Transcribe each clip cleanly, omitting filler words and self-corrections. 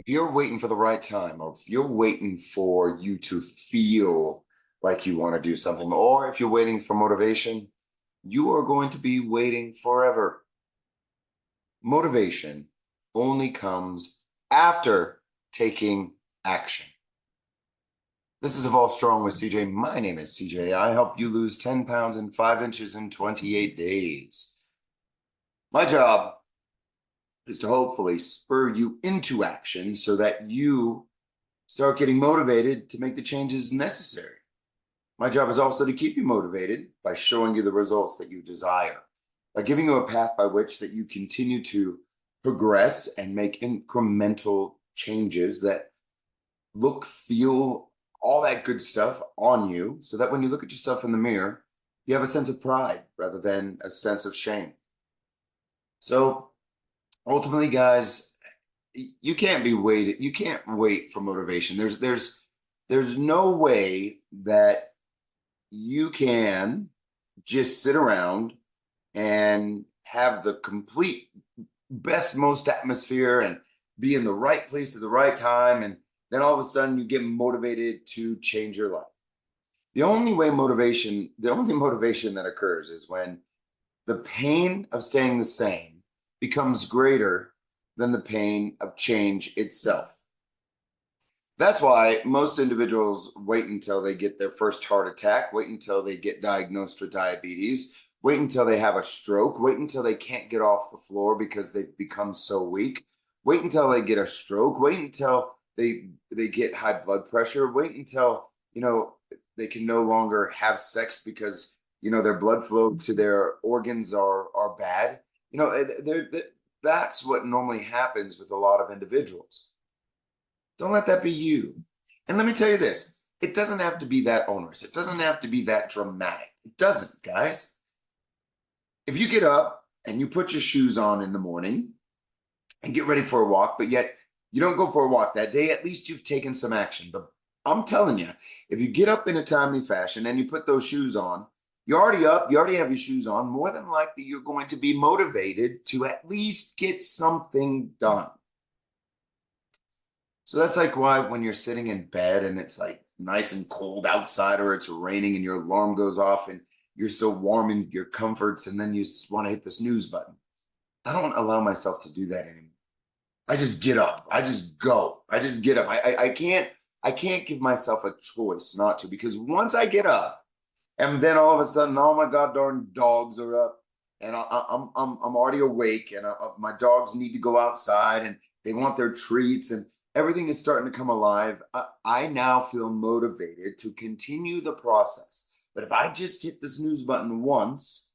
If you're waiting for the right time, or if you're waiting for you to feel like you want to do something, or if you're waiting for motivation, you are going to be waiting forever. Motivation only comes after taking action. This is Evolve Strong with CJ. My name is CJ. I help you lose 10 pounds and 5 inches in 28 days. My job is to hopefully spur you into action so that you start getting motivated to make the changes necessary. My job is also to keep you motivated by showing you the results that you desire, by giving you a path by which that you continue to progress and make incremental changes that look, feel, all that good stuff on you, so that when you look at yourself in the mirror, you have a sense of pride rather than a sense of shame. So ultimately, guys, you can't wait for motivation. There's no way that you can just sit around and have the complete best, most atmosphere and be in the right place at the right time. And then all of a sudden you get motivated to change your life. The only motivation that occurs is when the pain of staying the same becomes greater than the pain of change itself. That's why most individuals wait until they get their first heart attack, wait until they get diagnosed with diabetes, wait until they have a stroke, wait until they can't get off the floor because they've become so weak, wait until they get a stroke, wait until they get high blood pressure, wait until, they can no longer have sex because, their blood flow to their organs are bad. That's what normally happens with a lot of individuals. Don't let that be you. And let me tell you this, it doesn't have to be that onerous. It doesn't have to be that dramatic. It doesn't, guys. If you get up and you put your shoes on in the morning and get ready for a walk, but yet you don't go for a walk that day, at least you've taken some action. But I'm telling you, if you get up in a timely fashion and you put those shoes on, you're already up, you already have your shoes on, more than likely you're going to be motivated to at least get something done. So that's like why when you're sitting in bed and it's like nice and cold outside, or it's raining and your alarm goes off and you're so warm in your comforts, and then you want to hit the snooze button. I don't allow myself to do that anymore. I just get up. I just go. I just get up. I can't give myself a choice not to, because once I get up, and then all of a sudden, all my god darn dogs are up, and I'm already awake, and my dogs need to go outside, and they want their treats, and everything is starting to come alive. I now feel motivated to continue the process. But if I just hit the snooze button once,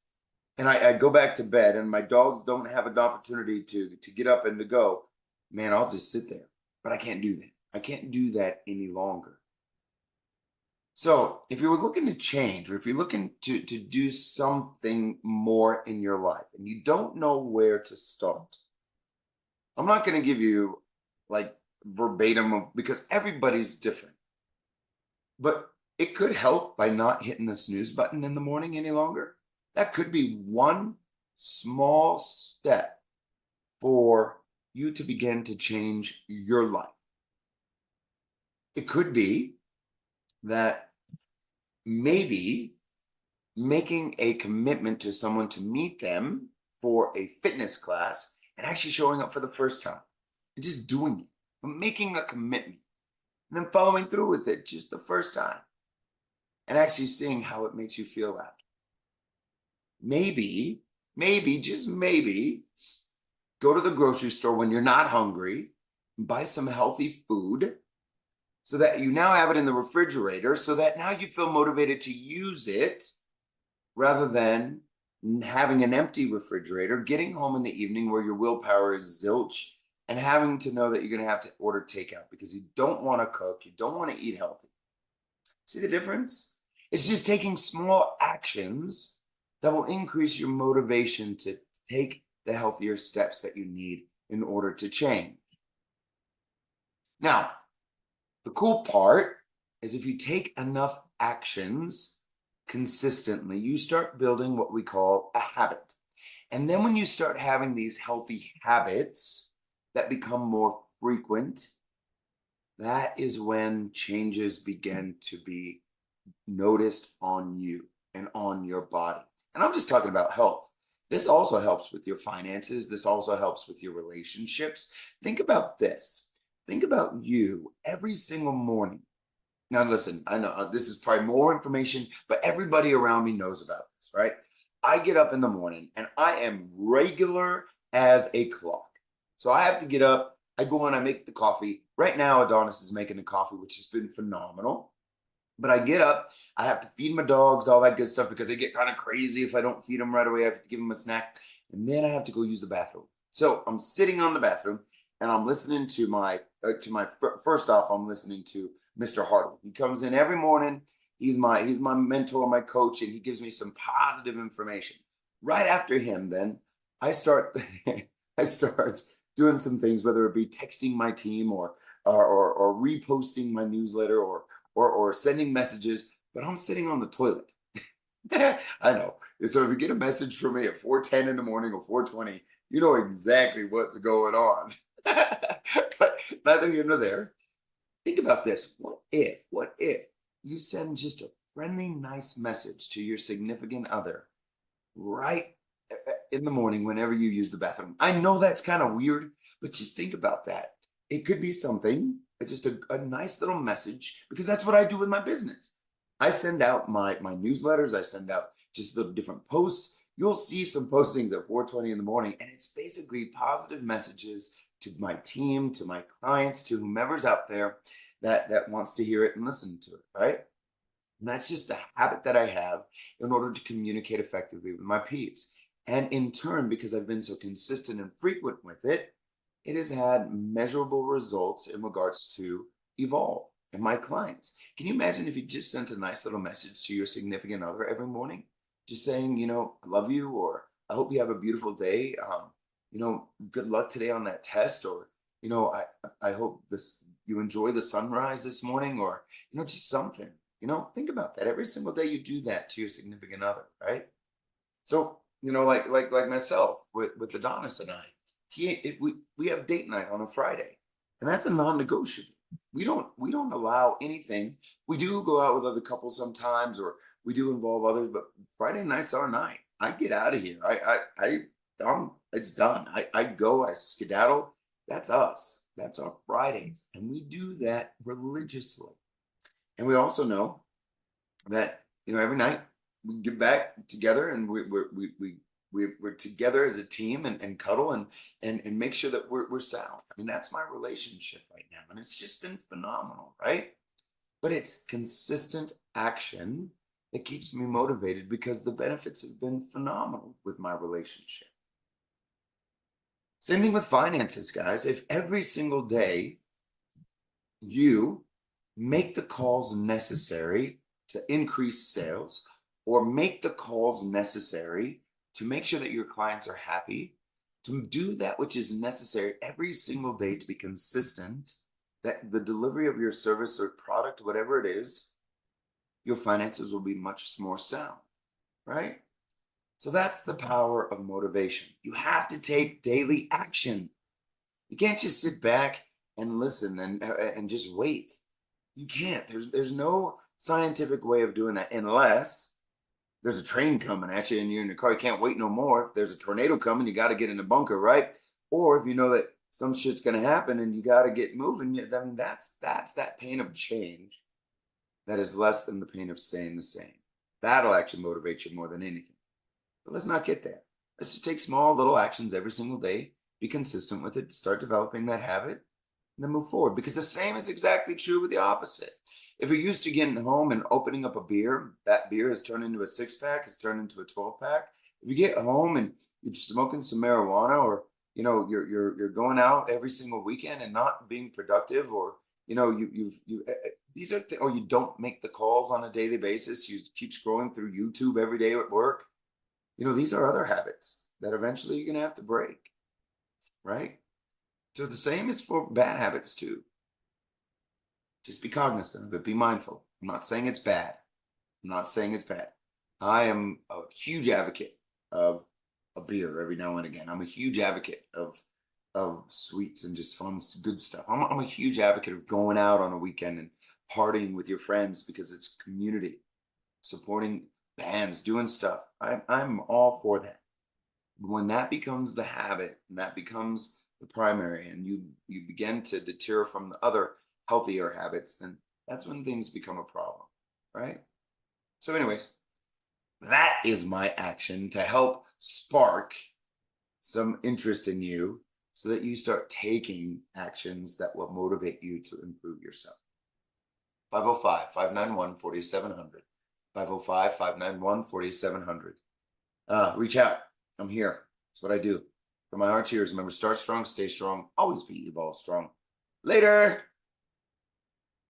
and I go back to bed, and my dogs don't have an opportunity to get up and to go, man, I'll just sit there. But I can't do that. I can't do that any longer. So if you were looking to change, or if you're looking to do something more in your life and you don't know where to start, I'm not going to give you like verbatim because everybody's different. But it could help by not hitting the snooze button in the morning any longer. That could be one small step for you to begin to change your life. It could be that maybe making a commitment to someone to meet them for a fitness class and actually showing up for the first time and just doing it, making a commitment and then following through with it just the first time and actually seeing how it makes you feel after. Maybe, just maybe, go to the grocery store when you're not hungry and buy some healthy food so that you now have it in the refrigerator, so that now you feel motivated to use it rather than having an empty refrigerator, getting home in the evening where your willpower is zilch, and having to know that you're going to have to order takeout because you don't want to cook, you don't want to eat healthy. See the difference? It's just taking small actions that will increase your motivation to take the healthier steps that you need in order to change. Now, the cool part is if you take enough actions consistently, you start building what we call a habit. And then when you start having these healthy habits that become more frequent that is when changes begin to be noticed on you and on your body. And I'm just talking about health. This also helps with your finances. This also helps with your relationships. Think about this. Think about you every single morning. Now, listen, I know this is probably more information, but everybody around me knows about this, right? I get up in the morning and I am regular as a clock. So I have to get up. I go in, I make the coffee. Right now, Adonis is making the coffee, which has been phenomenal. But I get up, I have to feed my dogs, all that good stuff, because they get kind of crazy if I don't feed them right away. I have to give them a snack, and then I have to go use the bathroom. So I'm sitting on the bathroom, and I'm listening first off, I'm listening to Mr. Hartle. He comes in every morning. He's my mentor, my coach, and he gives me some positive information. Right after him, then I start I start doing some things, whether it be texting my team or reposting my newsletter or sending messages, but I'm sitting on the toilet. I know. So if you get a message from me at 4:10 in the morning or 4:20, you know exactly what's going on. But neither here nor there. Think about this. What if you send just a friendly, nice message to your significant other right in the morning whenever you use the bathroom? I know that's kind of weird, but just think about that. It could be something, just a nice little message, because that's what I do with my business. I send out my newsletters, I send out just the different posts. You'll see some postings at 4:20 in the morning, and it's basically positive messages to my team, to my clients, to whomever's out there that wants to hear it and listen to it, right? And that's just a habit that I have in order to communicate effectively with my peeps. And in turn, because I've been so consistent and frequent with it, it has had measurable results in regards to Evolve and my clients. Can you imagine if you just sent a nice little message to your significant other every morning, just saying, I love you, or I hope you have a beautiful day. Good luck today on that test, or I hope this you enjoy the sunrise this morning, or just something. Think about that. Every single day you do that to your significant other, right? So, like myself with Adonis and I, we have date night on a Friday, and that's a non-negotiable. We don't allow anything. We do go out with other couples sometimes, or we do involve others, but Friday night's our night. I get out of here. It's done. I go, I skedaddle. That's us. That's our Fridays, and we do that religiously. And we also know that every night we get back together and we're together as a team and cuddle and make sure that we're sound. I mean, that's my relationship right now, and it's just been phenomenal, right? But it's consistent action that keeps me motivated, because the benefits have been phenomenal with my relationship. Same thing with finances, guys. If every single day you make the calls necessary to increase sales, or make the calls necessary to make sure that your clients are happy, to do that which is necessary every single day to be consistent, that the delivery of your service or product, whatever it is, your finances will be much more sound, right? So that's the power of motivation. You have to take daily action. You can't just sit back and listen and just wait. You can't. There's no scientific way of doing that, unless there's a train coming at you and you're in the car. You can't wait no more. If there's a tornado coming, you got to get in the bunker, right? Or if you know that some shit's going to happen and you got to get moving, I mean, that's that pain of change that is less than the pain of staying the same. That'll actually motivate you more than anything. But let's not get there. Let's just take small little actions every single day, be consistent with it, start developing that habit, and then move forward. Because the same is exactly true with the opposite. If you're used to getting home and opening up a beer, that beer has turned into a 6-pack, has turned into a 12-pack. If you get home and you're smoking some marijuana, or you're going out every single weekend and not being productive, or these are or you don't make the calls on a daily basis, you keep scrolling through YouTube every day at work. These are other habits that eventually you're going to have to break, right? So the same is for bad habits too. Just be cognizant of it. Be mindful. I'm not saying it's bad. I'm not saying it's bad. I am a huge advocate of a beer every now and again. I'm a huge advocate of of sweets and just fun, good stuff. I'm a huge advocate of going out on a weekend and partying with your friends because it's community, supporting bands, doing stuff. I'm all for that. When that becomes the habit and that becomes the primary, and you begin to deter from the other healthier habits, then that's when things become a problem, right? So, anyways, that is my action to help spark some interest in you so that you start taking actions that will motivate you to improve yourself. 505 591 4700. 505 591 4700. Reach out. I'm here. That's what I do. From my heart to yours, remember, start strong, stay strong, always be evolve strong. Later.